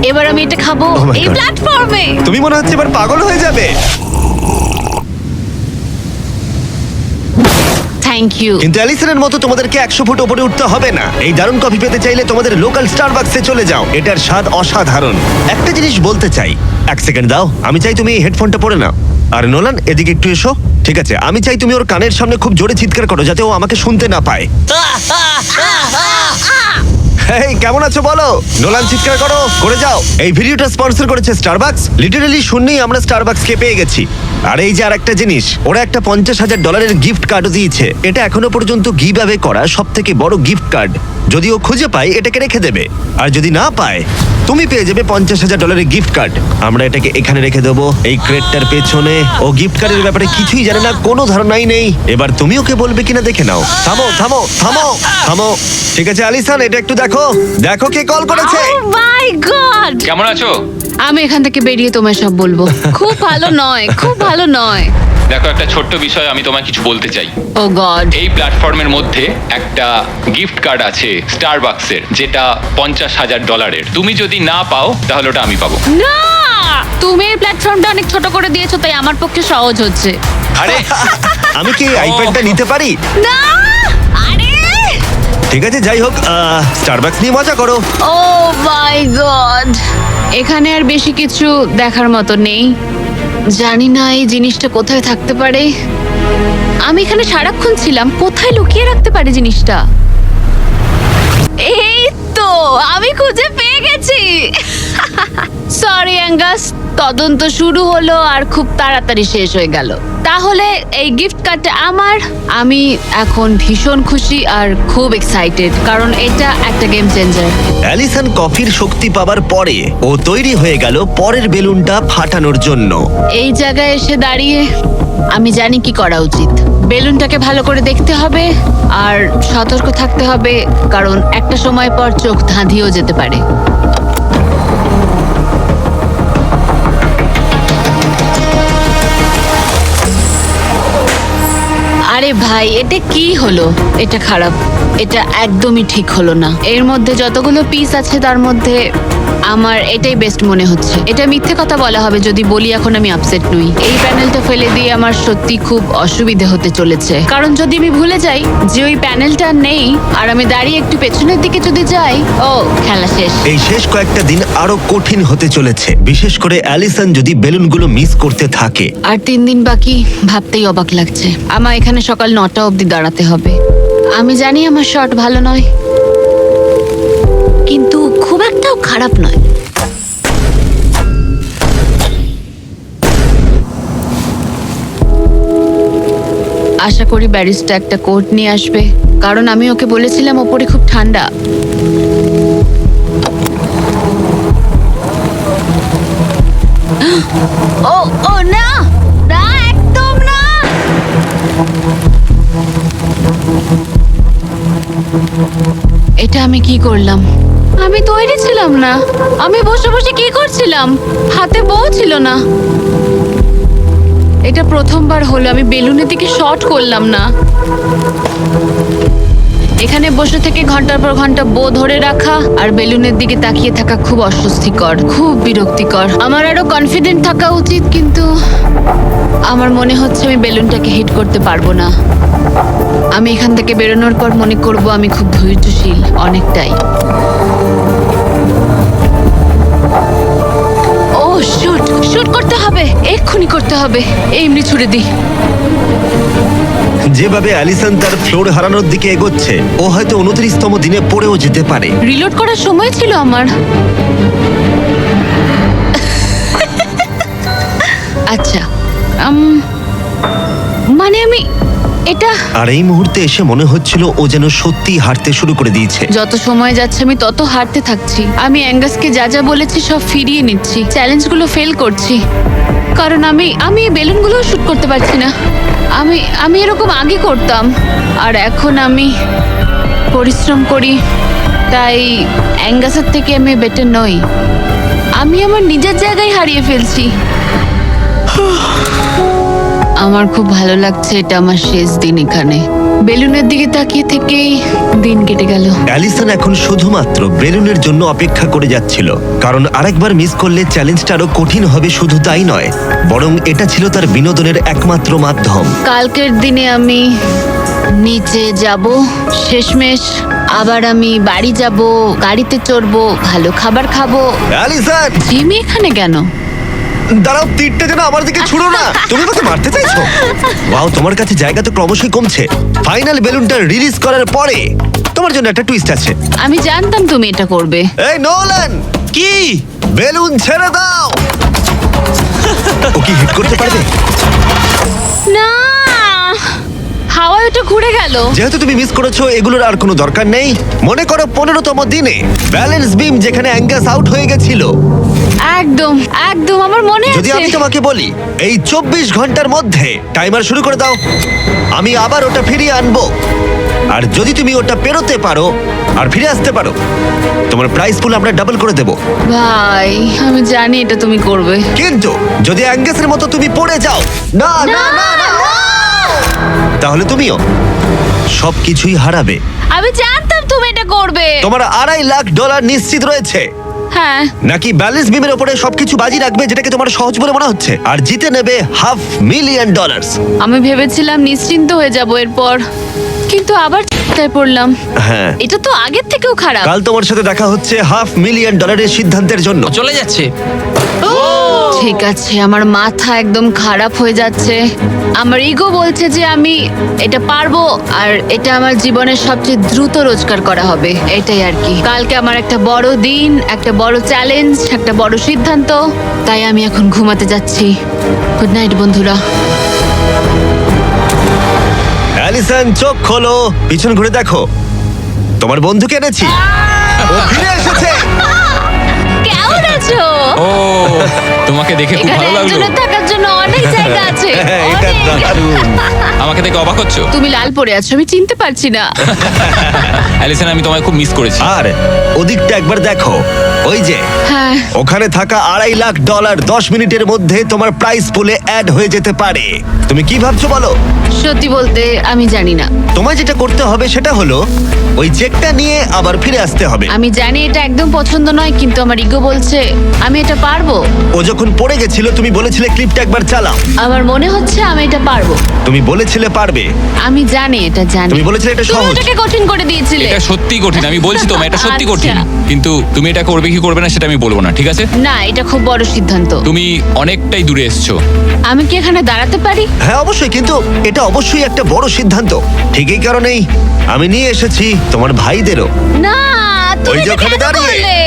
এবার আমি এটা খাবো Oh my এই God. প্ল্যাটফর্মে। তুমি মনে হচ্ছে এবার পাগল হয়ে যাবে। Thank you. কিন্তু অ্যালিসনের মতো তোমাদেরকে 100 ফুট উপরে উঠতে হবে না। এই দারুণ কফি পেতে চাইলে তোমাদের লোকাল স্টারবাকসে চলে যাও, এটার স্বাদ অসাধারণ। একটা জিনিস বলতে চাই, 1 সেকেন্ড দাও। আমি চাই তুমি এই হেডফোনটা পরে নাও। আর নোলান, এদিকে একটু এসো। ঠিক আছে, আমি চাই তুমি ওর কানের সামনে খুব জোরে চিৎকার করো, যাতে ও আমাকে শুনতে না পায়। এই কেমন আছো বলো? নোলান চিৎকার করো, করে যাও। এই ভিডিওটা স্পন্সর করেছে স্টারবাকস। লিটারালি শূন্যই আমরা স্টারবাকসকে পেয়ে গেছি। আর এই যে আরেকটা জিনিস, ওরা একটা $50,000 গিফট কার্ডও দিয়েছে। এটা এখনো পর্যন্ত গিভ অ্যাওয়ে করা সব থেকে বড় গিফট কার্ড। যদি ও খুঁজে পায়, এটাকে রেখে দেবে। আর যদি না পায়, তুমি পেয়ে যাবে $50,000 গিফট কার্ড। আমরা এটাকে এখানে রেখে দেবো, এই ক্রেটটার পেছনে। ও গিফট কার্ডের ব্যাপারে কিছুই জানে না, কোনো ধারণাই নেই। এবার তুমি ওকে বলবে কিনা দেখে নাও। থামো থামো থামো থামো। ঠিক আছে অ্যালিসন, এটা একটু দেখো, দেখো কে কল করেছে। ও মাই গড। কেমন আছো? আমি এখান থেকে বেরিয়ে তোমায় সব বলবো। খুব ভালো নয়, খুব ভালো নয়। দেখো, একটা ছোট্ট বিষয় আমি তোমায় কিছু বলতে চাই। ও গড। এই প্ল্যাটফর্মের মধ্যে একটা গিফট কার্ড আছে স্টারবাকসের, যেটা $50,000। তুমি যদি না পাও, তাহলে ওটা আমি পাবো। না, তুমি এই প্ল্যাটফর্মটা অনেক ছোট করে দিয়েছো, তাই আমার পক্ষে সহজ হচ্ছে। আরে আমি কি এই আইপ্যাডটা নিতে পারি? না, আরে ঠিক আছে, যাই হোক, স্টারবাকস নিয়ে মজা করো। ও মাই গড। এখানে আর বেশি কিছু দেখার মতো নেই। জানি না এই জিনিসটা কোথায় থাকতে পারে। আমি এখানে সারাক্ষণ ছিলাম, কোথায় লুকিয়ে রাখতে পারে জিনিসটা? এই তো আমি খুঁজে পেয়ে গেছি। সরি অ্যাঙ্গাস, তদন্ত শুরু হলো আর খুব তাড়াতাড়ি শেষ হয়ে গেল। তাহলে এই গিফট কার্ডটা আমার। আমি এখন ভীষণ খুশি আর খুব এক্সাইটেড, কারণ এটা একটা গেম চেঞ্জার। অ্যালিসন কফির শক্তি পাবার পরে ও তৈরি হয়ে গেল পরের বেলুনটা ফাটানোর জন্য। এই জায়গায় এসে দাঁড়িয়ে আমি জানি কি করা উচিত। বেলুনটাকে ভালো করে দেখতে হবে আর সতর্ক থাকতে হবে, কারণ একটা সময় পর চোখ ধাঁধিয়েও যেতে পারে। আরে ভাই, এটা কি হলো? এটা খারাপ, এটা একদমই ঠিক হলো না। এর মধ্যে যতগুলো পিস আছে তার মধ্যে আমার এটাই বেস্ট মনে হচ্ছে। এটা মিথ্যে কথা বলা হবে যদি বলি এখন আমি আপসেট নই। এই প্যানেলটা ফেলে দিয়ে আমার সত্যি খুব অসুবিধে হতে চলেছে, কারণ যদি আমি ভুলে যাই যে ওই প্যানেলটা নেই আর আমি দাঁড়িয়ে একটু পেছনের দিকে যদি যাই, ও খেলা শেষ। এই শেষ কয়েকটা দিন আরো কঠিন হতে চলেছে, বিশেষ করে অ্যালিসন যদি বেলুনগুলো মিস করতে থাকে। আর 3 দিন বাকি, ভাবতেই অবাক লাগছে। আমার এখানে সকাল 9টা অবধি দাঁড়াতে হবে। আমি জানি আমার শট ভালো নয়, কিন্তু খুব একটাও খারাপ নয়। আশা করি ব্যারিস্টা একটা কোট নিয়ে আসবে, কারণ আমি ওকে বলেছিলাম ওপরে খুব ঠান্ডা। ও ও না, না একদম না। এটা আমি কি করলাম? আমি তৈরি ছিলাম না। আমি বসে বসে কি করছিলাম? হাতে বউ ছিল না। এটা প্রথমবার হলো আমি বেলুনের দিকে শর্ট করলাম না। এখানে বসে থেকে ঘন্টার পর ঘন্টা বো ধরে রাখা আর বেলুনের দিকে তাকিয়ে থাকা খুব অস্বস্তিকর, খুব বিরক্তিকর। আমার আরো কনফিডেন্ট থাকা উচিত, কিন্তু আমার মনে হচ্ছে আমি বেলুনটাকে হিট করতে পারবো না। আমি এখান থেকে বেরোনোর পর মনে করব আমি খুব ধৈর্যশীল, অনেকটাই। ও শুট শুট করতে হবে, এক্ষুনি করতে হবে। এমনি ছুড়ে দিই। যেভাবে অ্যালিসন তার ফ্লোর হারানোর দিকে এগোচ্ছে, ও হয়তো 29তম দিনে পড়েও যেতে পারে। রিলোড করার সময় ছিল আমার। আচ্ছা, মানে আমি এটা আর এই মুহূর্তে এসে মনে হচ্ছিল ও যেন সত্যি হাঁটতে শুরু করে দিয়েছে। যত সময় যাচ্ছে আমি তত হারতে থাকছি। আমি অ্যাঙ্গাসকে যা যা বলেছি সব ফিরিয়ে নিচ্ছি, চ্যালেঞ্জগুলো ফেল করছি, কারণ আমি এই বেলুনগুলো শুট করতে পারছি না। আমি এরকম আগে করতাম, আর এখন আমি পরিশ্রম করি, তাই অ্যাঙ্গাসের থেকে আমি বেটার নই। আমি আমার নিজের জায়গায় হারিয়ে ফেলছি। আমার খুব ভালো লাগছে, এটা আমার শেষ দিন এখানে। বেলুনের দিকে তাকিয়ে থেকেই দিন কেটে গেল। অ্যালিসন এখন শুধুমাত্র বেলুনের জন্য অপেক্ষা করে যাচ্ছিল, কারণ আরেকবার মিস করলে চ্যালেঞ্জটা আরো কঠিন হবে। শুধু তাই নয়, বরং এটা ছিল তার বিনোদনের একমাত্র মাধ্যম। কালকের দিনে আমি নিচে যাব, শেষমেশ আবার আমি বাড়ি যাব, গাড়িতে চড়বো, ভালো খাবার খাবো। অ্যালিসন, জিমি এখানে কেন? দাঁড়াও, তীরটা যেন আমার দিকে ছুড়ো না। তুমি আমাকে মারতে চাইছো? ওয়াও, তোমার কাছে জায়গা তো ক্রমশই কমছে। ফাইনাল বেলুনটা রিলিজ করার পরে তোমার জন্য একটা টুইস্ট আছে। আমি জানতাম তুমি এটা করবে। এই নোলান, কি? বেলুন ছেড়ে দাও। ও কি হিট করতে পারবে? না, হাওয়ায় ওটা ঘুরে গেল। যেহেতু তুমি মিস করেছো, এগুলোর আর কোনো দরকার নেই। মনে করো 15তম দিনে ব্যালেন্স বিম যেখানে অ্যাঙ্গাস আউট হয়ে গেছিল। একদম একদম আমার মনে যদি আছে। আমি তোমাকে বলি এই 24 ঘন্টার মধ্যে টাইমার শুরু করে দাও, আমি আবার ওটা ফিরিয়ে আনবো। আর যদি তুমি ওটা পেরোতে পারো আর ফিরে আসতে পারো, তোমার প্রাইস পুল আমরা ডাবল করে দেবো। ভাই, আমি জানি এটা তুমি করবে। কিন্তু যদি অ্যাঙ্গাসের মতো তুমি পড়ে যাও, না না না না, তাহলে তুমিও সবকিছুই হারাবে। আমি জানতাম তুমি এটা করবে। তোমার $2.5 লাখ নিশ্চিত রয়েছে। হ্যাঁ, নাকি ব্যালেন্স বিমের উপরে সবকিছু বাজি রাখবে, যেটাকে তোমার সহজ বলে মনে হচ্ছে, আর জিতে নেবে $500,000? আমি ভেবেছিলাম নিশ্চিন্ত হয়ে যাব এরপর, কিন্তু আবার চিন্তায় পড়লাম। হ্যাঁ, এটা তো আগের থেকেও খারাপ। কাল তোমার সাথে দেখা হচ্ছে $500,000 সিদ্ধান্তের জন্য। চলে যাচ্ছে। ঠিক আছে, আমার মাথা একদম খারাপ হয়ে যাচ্ছে। আমার ইগো বলছে যে আমি এটা পারবো, আর এটা আমার জীবনের সবচেয়ে দ্রুত রোজগার করা হবে। এটাই আর কি। কালকে আমার একটা বড় দিন, একটা বড় চ্যালেঞ্জ, একটা বড় সিদ্ধান্ত। তাই আমি এখন ঘুমাতে যাচ্ছি। গুড নাইট বন্ধুরা। অ্যালিসন, চোখ খোলো, পিছন ঘুরে দেখো, তোমার বন্ধুকে এনেছি। ও ফিরে এসেছে। কেমন আছো? ও, তোমাকে দেখে খুব এখানে ভালো লাগলো। একজনের থাকার জন্য অনেক জায়গা আছে। হ্যাঁ, এটা অনেক। দারুণ। আমাকে দেখে অবাক হচ্ছ? তুমি লাল পরে আছো, আমি চিনতে পারছি না। অ্যালিসন, আমি তোমায় খুব মিস করেছি। আর ওদিকটা একবার দেখো, ওই যে হ্যাঁ, ওখানে থাকা $2.5 লাখ 10 মিনিটের মধ্যে তোমার প্রাইস পুলে অ্যাড হয়ে যেতে পারে। তুমি কি ভাবছো বলো? সত্যি বলতে আমি জানি না। তোমায় যেটা করতে হবে সেটা হলো ওই চেকটা নিয়ে আবার ফিরে আসতে হবে। আমি জানি এটা একদম পছন্দ নয়, কিন্তু আমার ইগো বলছে আমি এটা পারবো। ও যখন পড়ে গেছিল তুমি বলেছিলে ক্লিপটা একবার চালাও। আমার মনে হচ্ছে আমি এটা পারবো। তুমি বলেছিলে পারবে। আমি জানি এটা জানি। তুমি বলেছিলে এটা তুমি সহজ। ওটাকে কঠিন করে দিয়েছিলে। এটা সত্যি কঠিন, আমি বলছি তোমায় এটা সত্যি আচ্ছা। কঠিন। কিন্তু তুমি এটা করবে কি করবে না সেটা আমি বলবো না, ঠিক আছে? না, এটা খুব বড় সিদ্ধান্ত। তুমি অনেকটাই দূরে এসছো। আমি কি এখানে দাঁড়াতে পারি? হ্যাঁ অবশ্যই, কিন্তু এটা অবশ্যই একটা বড় সিদ্ধান্ত। ঠিক এই কারণেই আমি নিয়ে এসেছি তোমার ভাইদেরও। না, তুমি ওই যে এটা ওখানে কেন দাঁড়িয়ে। করলে?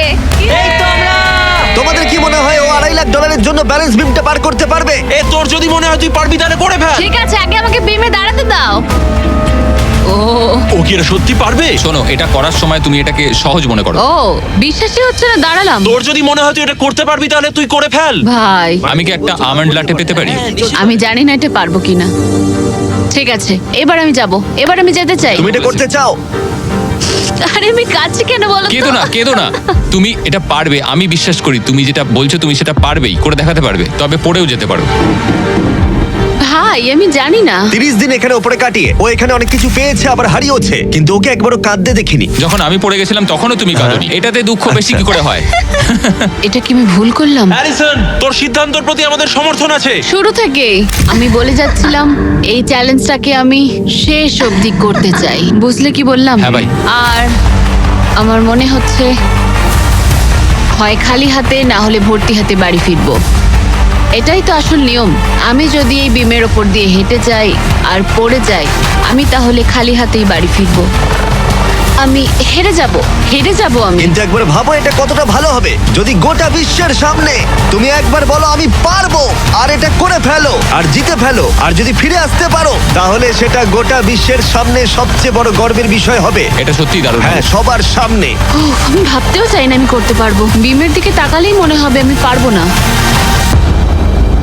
তোমাদের কি মনে হয় ও $2.5 লাখ জন্য ব্যালেন্স বিমটা পার করতে পারবে? এ তোর যদি মনে হয় তুই পারবি তাহলে করে ফেল। ঠিক আছে, আগে আমাকে বিমে দাঁড়াতে দাও। ও ও কি এটা সত্যি পারবে? শোনো, এটা করার সময় তুমি এটাকে সহজ মনে করো। ও, বিশ্বাসই হচ্ছে না, দাঁড়ালাম। তোর যদি মনে হয় তুই এটা করতে পারবি তাহলে তুই করে ফেল। ভাই, আমি কি একটা আমন্ড লাটে পেতে পারি? আমি জানি না এটা পারবো কিনা। ঠিক আছে, এবার আমি যাব, এবার আমি যেতে চাই। তুমি এটা করতে চাও? আরে আমি কাছে কেন বলো তো? কেঁদো না তুমি এটা পারবে, আমি বিশ্বাস করি তুমি যেটা বলছো তুমি সেটা পারবেই, করে দেখাতে পারবে, তবে পড়েও যেতে পারো। ভাই আমি জানি না। 30 দিন এখানে উপরে কাটিয়ে ও এখানে অনেক কিছু পেয়েছে আবার হারিয়েছে, কিন্তু ওকে একবারও কাঁদতে দেখিনি। যখন আমি পড়ে গেছিলাম তখনও তুমি কাঁদোনি, এটাতে দুঃখ বেশি কি করে হয়? এটা কি আমি ভুল করলাম? হ্যারিসন, তোর সিদ্ধান্তের প্রতি আমাদের সমর্থন আছে। শুরু থেকেই আমি বলে যাচ্ছিলাম এই চ্যালেঞ্জটাকে আমি শেষ অবধি করতে চাই, বুঝলে কি বললাম? হ্যাঁ ভাই। আর আমার মনে হচ্ছে হয় খালি হাতে না হলে ভর্তি হাতে বাড়ি ফিরবো। এটাই তো আসল নিয়ম। আমি যদি এই বিমের ওপর দিয়ে হেঁটে যাই আর পড়ে যাই, আমি তাহলে খালি হাতেই বাড়ি ফিরবো। আমি হেরে যাব আমি। কিন্তু একবার ভাবো এটা কতটা ভালো হবে যদি গোটা বিশ্বের সামনে তুমি একবার বলো আমি পারবো, আর এটা করে ফেলো আর জিতে ফেলো, আর যদি ফিরে আসতে পারো তাহলে সেটা গোটা বিশ্বের সামনে সবচেয়ে বড় গর্বের বিষয় হবে। এটা সত্যিই দারুণ। হ্যাঁ, সবার সামনে। উফ, আমি ভাবতেও চাই না আমি করতে পারবো। বিমের দিকে তাকালেই মনে হবে আমি পারবো না।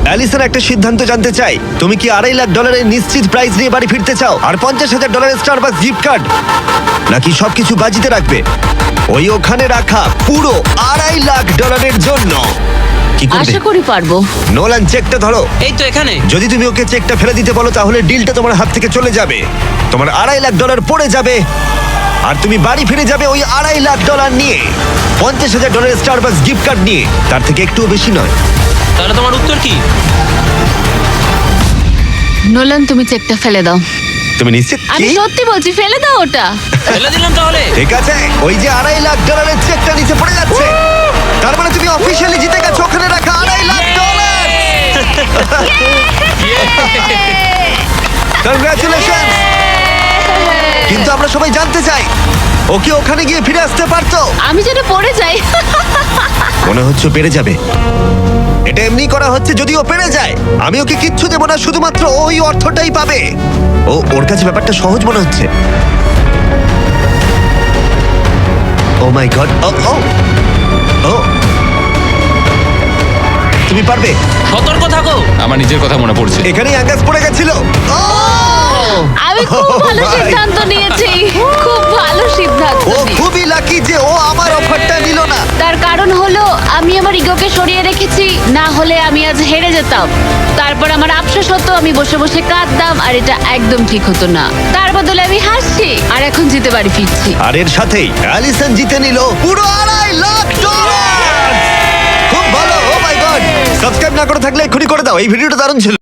অ্যালিসন একটা সিদ্ধান্ত জানতে চাই, তুমি কি $2.5 লাখ নিশ্চিত প্রাইজ নিয়ে বাড়ি ফিরতে চাও আর $50,000 স্টারবাকস গিফট কার্ড, নাকি সবকিছু বাজিতে রাখবে ওই ওখানে রাখা পুরো $2.5 লাখ জন্য? কি করবে? আশা করি পারবো। নোলান, চেকটা ধরো। এই তো এখানে। যদি তুমি ওকে চেকটা ফেলে দিতে বলো তাহলে ডিলটা তোমার হাত থেকে চলে যাবে, তোমার $2.5 লাখ পড়ে যাবে, আর তুমি বাড়ি ফিরে যাবে ওই $2.5 লাখ নিয়ে, $50,000 স্টারবাকস গিফট কার্ড নিয়ে, তার থেকে একটুও বেশি নয়। তাহলে তোমার উত্তর কি? নোলান তুমি চেকটা ফেলে দাও। তুমি নিশ্চিত? আমি কি? সত্যি বলছি, ফেলে দাও ওটা। ফেলে দিলাম তাহলে। ঠিক আছে, ওই যে $2.5 লাখ চেকটা নিচে পড়ে যাচ্ছে, তার মানে তুমি অফিসিয়ালি জিতে গেছো ওখানে রাখা $2.5 লাখ। কংগ্রাচুলেশন। কিন্তু আমরা সবাই জানতে চাই ও কি ওখানে গিয়ে ফিরে আসতে পারতো? আমি যেন পড়ে যাই। মনে হচ্ছে ও পেরে যাবে। এটা এমনি করা হচ্ছে, যদি ও পেরে যায় আমি ওকে কিচ্ছু দেবো না, শুধুমাত্র ওই অর্থটাই পাবে। ওর কাছে ব্যাপারটা সহজ মনে হচ্ছে। ও মাই গড। ও ও ও তুমি পারবে। সতর্ক থাকো। আমার নিজের কথা মনে পড়ছে। এখানেই অ্যাঙ্গাস পড়ে গেছিল। ও! আমি খুব ভালো ভাই। সিদ্ধান্ত নিয়েছি, খুব ভালো সিদ্ধান্ত ও নিয়েছি। খুবই লাকি যে ও আমার অফারটা নিল না। তার কারণ হলো আমি আমার ইগোকে সরিয়ে রেখেছি, না হলে আমি আজ হেরে যেতাম। তারপর আমার আফসোস হতো, আমি বসে বসে কাঁদতাম, আর এটা একদম ঠিক হতো না। তার বদলে আমি হাসছি, আর এখন জিতে বাড়ি ফিরছি। আর এর সাথেই অ্যালিসন জিতে নিল পুরো $2.5 লাখ। খুব ভালো। ও মাই গড। সাবস্ক্রাইব না করে থাকলে এক্ষুনি করে দাও, এই ভিডিওটা দারুণ ছিল।